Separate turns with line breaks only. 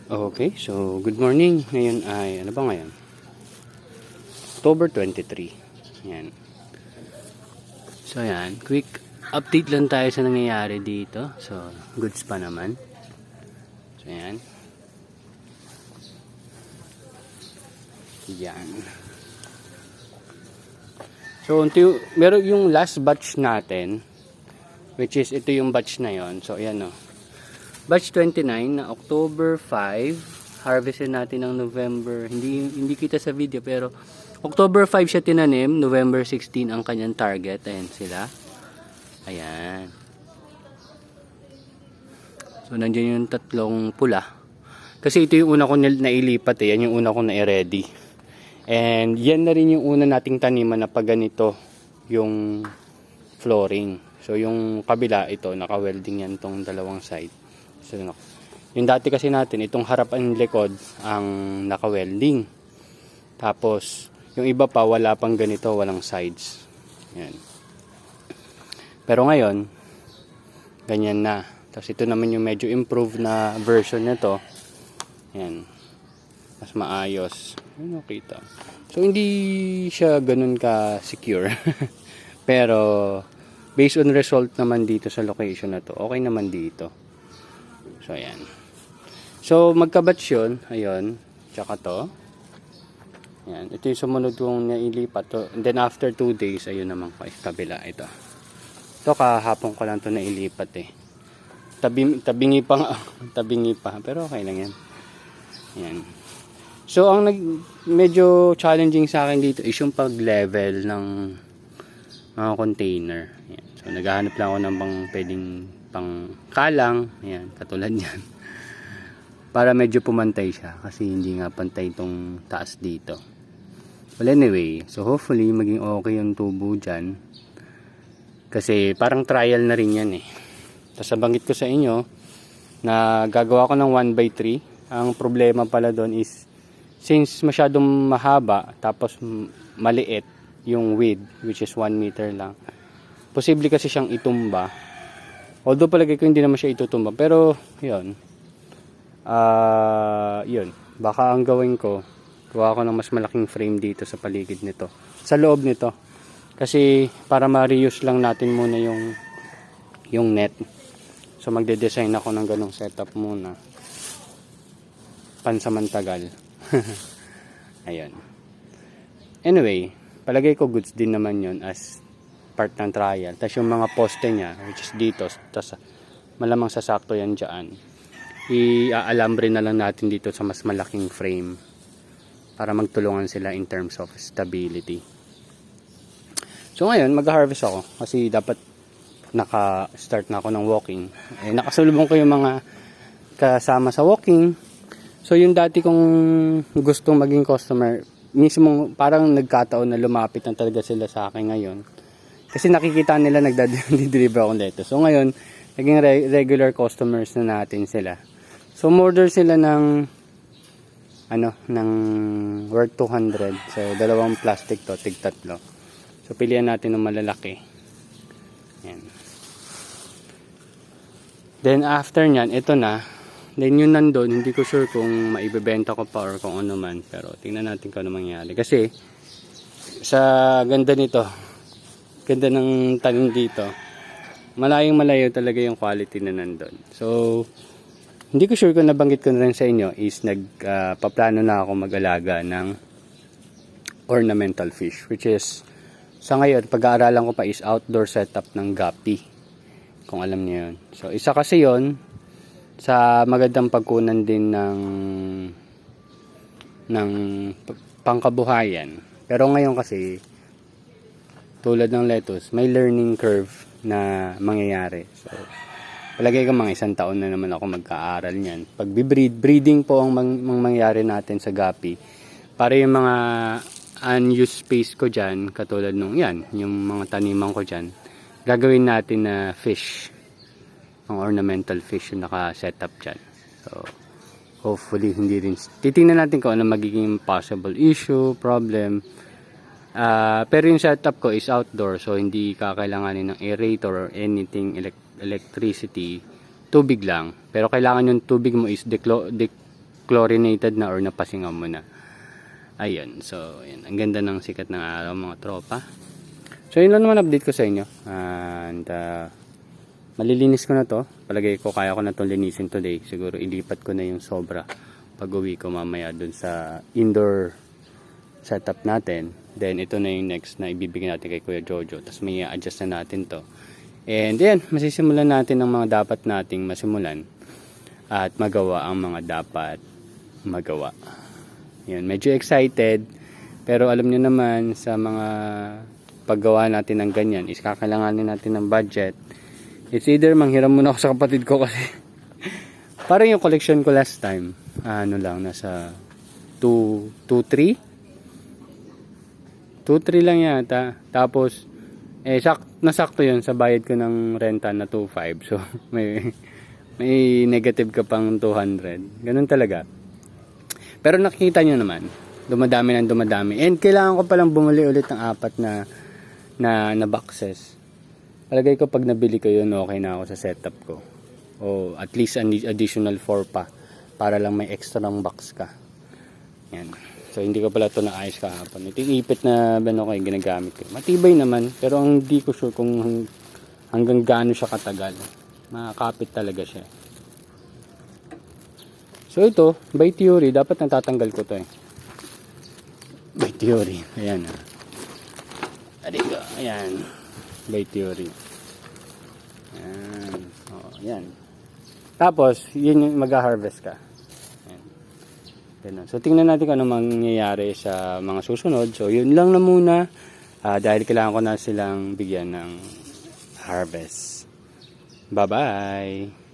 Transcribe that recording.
Okay, so good morning. Ngayon ay, ano ba ngayon? October 23. Yan. So yan, quick update lang tayo sa nangyayari dito. So, goods pa naman. So yan. Yan. So, meron yung last batch natin, which is ito yung batch na yon. So, ayan o. Batch 29 na October 5, harvestin natin ng November, hindi kita sa video pero October 5 siya tinanim, November 16 ang kanyang target. Ayan sila. Ayan. So nandiyan yung tatlong pula. Kasi ito yung una ko nailipat eh, yan yung una ko na-ready. And yan na rin yung una nating taniman na pag ganito yung flooring. So yung kabila ito, naka-welding yan tong dalawang side. So, yung dati kasi natin, itong harap ang likod ang naka-welding. Tapos, yung iba pa, wala pang ganito, walang sides. Yan. Pero ngayon, ganyan na. Tapos ito naman yung medyo improved na version nito. Yan. Mas maayos. Ano kita? So, hindi siya ganun ka-secure. Pero, based on result naman dito sa location na to, okay naman dito. So, ayan. So, magkabatch yun. Ayun. Tsaka to. Ayan. Ito yung sumunod kong nailipat to. And then, after 2 days, ayun naman ko. Kabila. Ito. Ito, kahapon ko lang to nailipat eh. Tabingi pa nga. Tabingi pa. Pero okay lang yan. Ayan. So, ang medyo challenging sa akin dito is yung pag-level ng mga container. Ayan. So, naghahanap lang ako ng pwedeng pang kalang, ayan, katulad yan. Para medyo pumantay siya kasi hindi nga pantay itong taas dito. Well anyway, so hopefully maging okay yung tubo dyan. Kasi parang trial na rin yan eh. Tapos nabanggit ko sa inyo na gagawa ko ng 1/3. Ang problema pala doon is since masyadong mahaba tapos maliit yung width, which is 1 meter lang, posible kasi siyang itumba. Although palagay ko hindi naman siya itutumba. Pero, yun. Yun. Baka ang gawin ko, gawa ko ng mas malaking frame dito sa paligid nito. Sa loob nito. Kasi, para ma-reuse lang natin muna yung net. So, magde-design ako ng ganong setup muna. Pansamantagal. Ayan. Anyway, palagay ko goods din naman yun as part ng trial. Tapos yung mga poste niya, which is dito, tapos malamang sasakto yan dyan. I-alambre na lang natin dito sa mas malaking frame para magtulungan sila in terms of stability. So ngayon, mag-harvest ako kasi dapat naka-start na ako ng walking. Eh, nakasulubong ko yung mga kasama sa walking. So yung dati kong gustong maging customer, mismo parang nagkataon na lumapit na talaga sila sa akin ngayon. Kasi nakikita nila nagda-deliver akong lettuce. So ngayon, naging regular customers na natin sila. So order sila ng ng worth 200. So dalawang plastic to, tig tatlo. So pilihan natin ng malalaki. Yan. Then after nyan, ito na. Then yun nandun, hindi ko sure kung maibebenta ko pa or kung ano man. Pero tingnan natin kung ano mangyari. Kasi sa ganda nito, ganda ng tanim dito, malayong malayo talaga yung quality na nandun. So, hindi ko sure kung nabanggit ko na rin sa inyo is paplano na ako mag-alaga ng ornamental fish, which is sa ngayon, pag-aaralan ko pa is outdoor setup ng guppy, kung alam niyo yun. So, isa kasi yon sa magandang pagkunan din ng pangkabuhayan. Pero ngayon kasi, tulad ng lettuce, may learning curve na mangyayari. So, palagay ko mga 1 taon na naman ako magka-aral niyan. Pag breeding po ang mangyayari natin sa guppy. Para yung mga unused space ko dyan, katulad nung yan, yung mga taniman ko dyan, gagawin natin na fish. Ang ornamental fish yung naka-setup dyan. So, hopefully, hindi rin. Titingnan natin kung ano magiging possible issue, problem. Pero yung setup ko is outdoor, so hindi kakailanganin ng aerator or anything electricity, tubig lang. Pero kailangan yung tubig mo is chlorinated na or napasingaw mo na. Ayun, so yan, ang ganda ng sikat ng araw mga tropa. So yun lang naman update ko sa inyo. And malilinis ko na to. Palagay ko kaya ko na to linisin today. Siguro ilipat ko na yung sobra pag uwi ko mamaya dun sa indoor setup natin. Then ito na yung next na ibibigay natin kay Kuya Jojo. Tapos may adjust na natin to. And yan, masisimulan natin ang mga dapat nating masimulan. At magawa ang mga dapat magawa. Yan, medyo excited. Pero alam nyo naman sa mga paggawa natin ng ganyan is kakailanganin natin ng budget. It's either manghiram muna ako sa kapatid ko kasi parang yung collection ko last time ano lang nasa 2-3 lang yata. Tapos nasakto yun sa bayad ko ng renta na 2.5. So may negative ka pang 200. Ganun talaga. Pero nakikita nyo naman dumadami ng dumadami. And kailangan ko palang bumuli ulit ng 4 na boxes. Palagay ko pag nabili ko yun, okay na ako sa setup ko. O at least additional 4 pa. Para lang may extra ng box ka. Yan. So hindi ko pala ito naayos kahapon. Ito yung ipit na ginagamit ko. Matibay naman. Pero ang hindi ko sure kung hanggang gaano siya katagal. Makakapit talaga siya. So ito, by theory, dapat natatanggal ko to eh. By theory. Ayan. Arigo. Ayan. By theory. Ayan. O, ayan. Tapos, yun yung mag-harvest ka. Ayan. Ganun. So, tingnan natin kung ano mangyayari sa mga susunod. So, yun lang na muna. Dahil kailangan ko na silang bigyan ng harvest. Bye-bye!